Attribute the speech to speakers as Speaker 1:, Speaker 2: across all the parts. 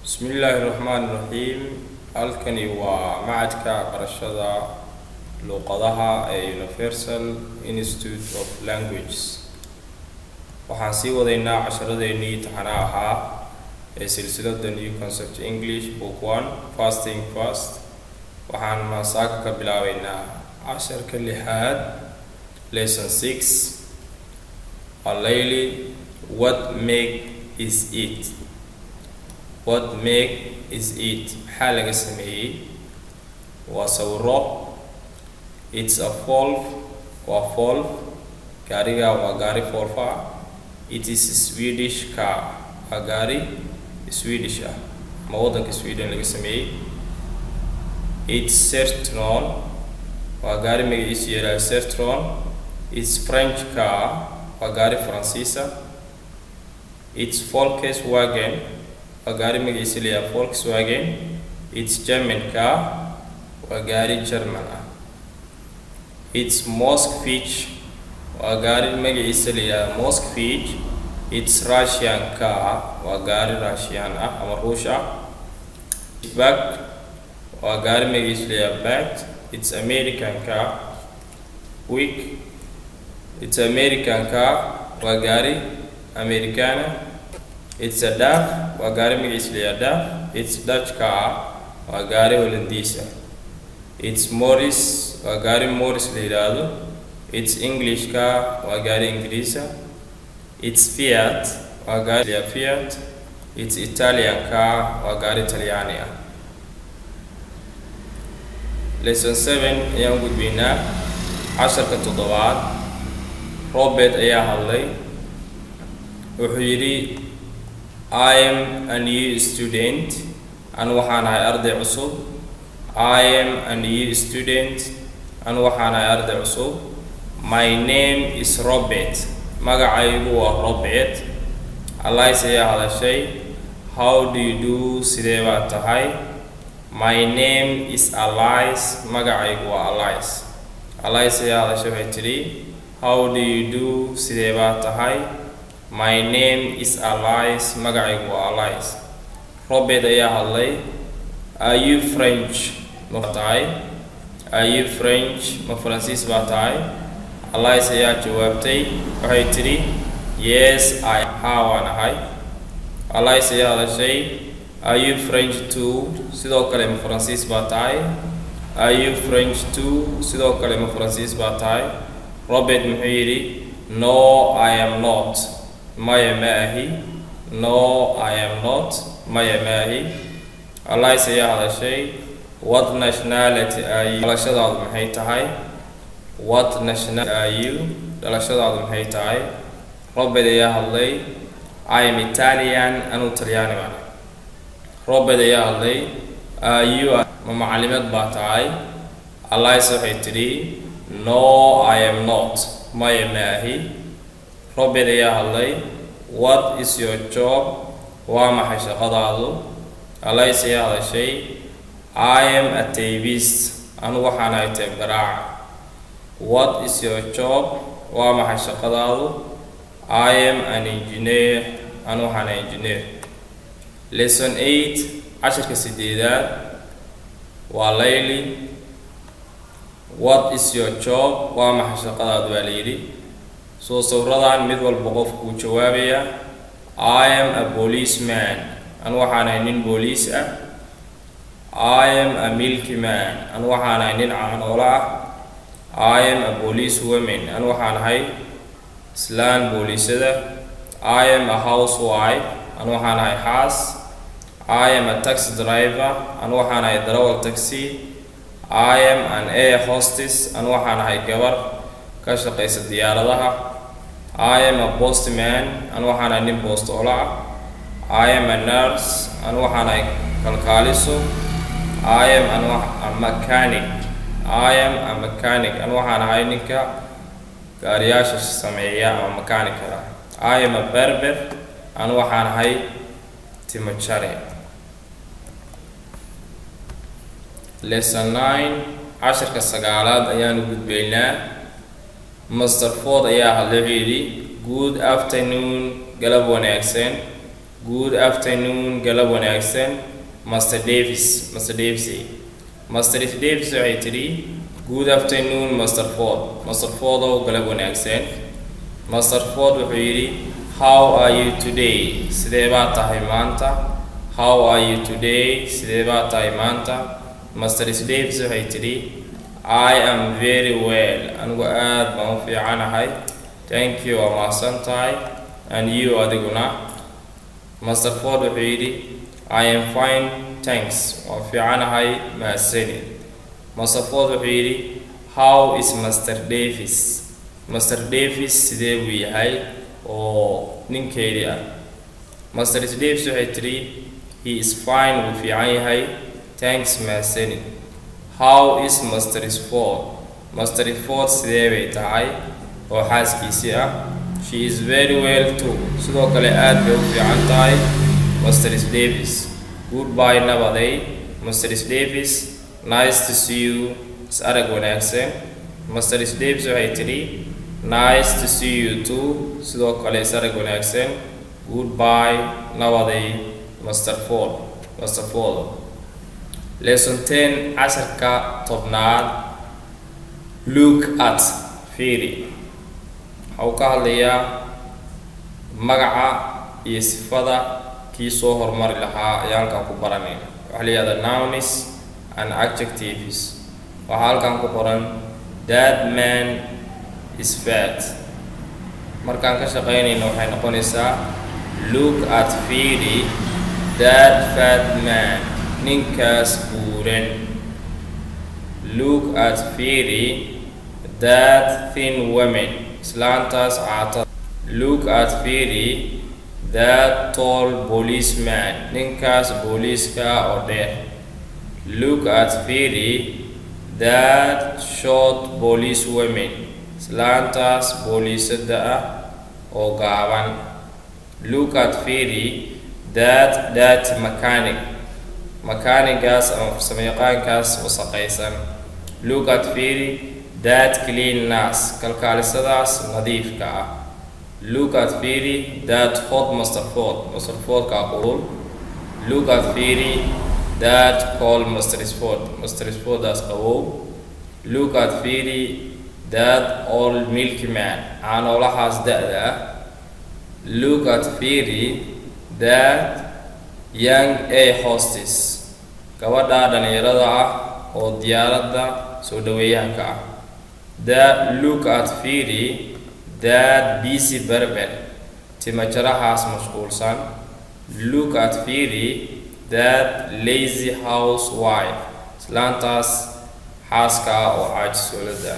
Speaker 1: بسم الله الرحمن الرحيم. halkani waa macadka barashada luqadaha ee Universal Institute of Languages. waxaan sii wadaynaa casharadeenii taxanaha ahaa ee silsiladda New Concept English Book 1 Fasting Fast. waxaan masaaka ka bilaabaynaa casharka lixaad Lesson 6 Alayli. What make is it? What make is it? maxaa laga sameeyey? waa sawiro. It's a wolf. waa wolf. gaariga waa gaari wolfa. It is a Swedish car. waa gaari Swedish ah ama waddanka Sweden laga sameeyey. It's Sertron. waa gaari magaciisa yaraa Sertron. It's French car. waa gaari Faransiisa. It's Volkswagen. waa gaari magaciisa yaraa Volkswagen. It's German car. waa gaari German ah. It's Moskvich. waa gaari magaciisa yaraa Moskvich. It's Russian car. waa gaari Russian ah ama Ruush ah. Bag. waa gaari magaciisa yaraa Bag. It's American car. Quick. It's American car. waa gaari Americana. It's a Duff. waa gaari magaciisa yaraa Duff. It's Dutch car. waa gaari Hollandiis ah. It's Morris. waa gaari Morris la yiraahdo. It's English car. waa gaari Ingiriis ah. It's Fiat. waa gaari Fiat. It's Italian car. waa gaari Talyaani ah. Lesson 7 ayaan gudbaynaa casharka 7. Robert ayaa hadlay. wuxuu yidhi I am a new student. an waxaan ahay arday cusub. I am a new student. an waxaan ahay arday cusub. My name is Robert. magacaygu waa Robert. Alice ayaa hadashay. How do you do? sidee baad tahay? My name is Alice. magacaygu waa Alice. Alice ayaa hadashay waxay tidhi How do you do? sidee baad tahay? My name is Alice. magacaygu waa Alice. Robert ayaa hadlay. Are you French? ma tahay? Are you French? ma Faransiis baa tahay? Alice ayaa jawaabtay waxay tidhi Yes, I waan ahay. Alice ayaa hadashay. Are you French too? sidoo kale ma Faransiis baa tahay? Are you French too? sidoo kale ma Faransiis baa tahay? Robert muxuu yidhi No, I am not. maya ma ahi. No, I am not. maya ma ahi. Alice ayaa hadashay. What nationality are you? dhalashadaadu maxay tahay? What nationality are you? dhalashadaadu maxay tahay? Robert ayaa hadlay. I am Italian. anu Talyaani baan. Robert ayaa hadlay. Are you ma macallimad baa tahay? Alice waxay tidhi No, I am not. maya ma ahi. Robert ayaa hadlay. What is your job? waa maxay shaqadaadu? Alice ayaa hadashay. I am a typist. anu waxaan ahay tayb garaac. What is your job? waa maxay shaqadaadu? I am an engineer. anu waxaan ahay engineer. Lesson 8 casharka 8aad waa Layli. What is your job? waa maxay shaqadaadu baa layidhi. soo sawiradan mid walba qofku uu jawaabaya. I am a policeman. anu waxaan ahay nin booliis ah. I am a milkman. anu waxaan ahay nin caanoolo ah. I am a police woman. anu waxaan ahay islaan booliisada. I am a housewife. anu waxaan ahay xaas. I am a taxi driver. anu waxaan ahay darawal taxi. I am an air hostess. anu waxaan ahay gabar ka shaqaysa diyaaradaha. I am a postman. anu waxaan ahay nin boostoola ah. I am a nurse. anu waxaan ahay kalkaaliso. I am a mechanic. I am a mechanic. anu waxaan ahay ninka gaariyaasha sameeya ama mechanic-da. I am a barber. anu waxaan ahay timo jare. Lesson 9 casharka 9aad ayaanu gudbaynaa. Mr. Ford ayaa hadlay yidhi Good afternoon. galab wanaagsan. good afternoon galab wanaagsan Master Davis Master Davis waxay tiri good afternoon Master Ford oo galab wanaagsan Master Ford wuxuu yiri how are you today sidee baad tahay maanta how are you today sidee baad tahay maanta Master Davis waxay tiri I am very well anigu aad baan u fiicanahay thank you waa mahadsantahay and you adiguna Master Ford wuxuu yiri I am fine thanks waa fiicanahay mahadsanid Master Ford wuxuu yiri how is Master Davis sidee buu yahay oo ninkeedii ah Master Davis waxay tiri he is fine wuu fiican yahay thanks mahadsanid how is Master Ford sidee bay tahay oo xaaskiisii ah she is very well too sidoo kale aad bay u fiican tahay Master Davis goodbye nabaday Master Davis nice to see you is arag wanaagsan Master Davis waxay tiri nice to see you too sidoo kale is arag wanaagsan goodbye nabaday Master Ford lesson 10 casharka tobnaad look at fiiri waxuu ka hadlayaa magaca iyo sifada kii soo hormari lahaa ayaan halkan ku baranay waxa la yiraahdaa nouns and adjectives waxa halkan ku qoran that man is fat markaan ka shaqeynayno waxay noqonaysaa look at fiiri that fat man ninkaas buuran look at fiiri that thin woman islaantaas caata look at fiiri that tall policeman ninkaas booliiska oo dheer look at fiiri that short police woman islaantaas booliisada ah oo gaaban look at fiiri that mechanic-gaas ama farsamayaqaankaas wasaqaysan look at fiiri that clean nurse kalkaalisadaas nadiifka ah look at fiiri that hot Master Ford ka qulul look at fiiri that cold Master Ford daas qabow look at fiiri that old milkman caanoolahaas da'da ah look at fiiri that young air hostess gabadha dhalinyarada ah oo diyaaradda soo dhaweeyaha ka ah that look at fiiri that busy barber timajarahaas mashquulsan look at fiiri that lazy housewife islaantaas xaaska oo caajisoolada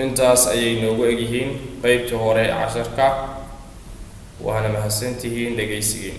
Speaker 1: intaas ayay noogu egyihiin qaybtii hore casharka waana mahadsantihiin dhegaysigiin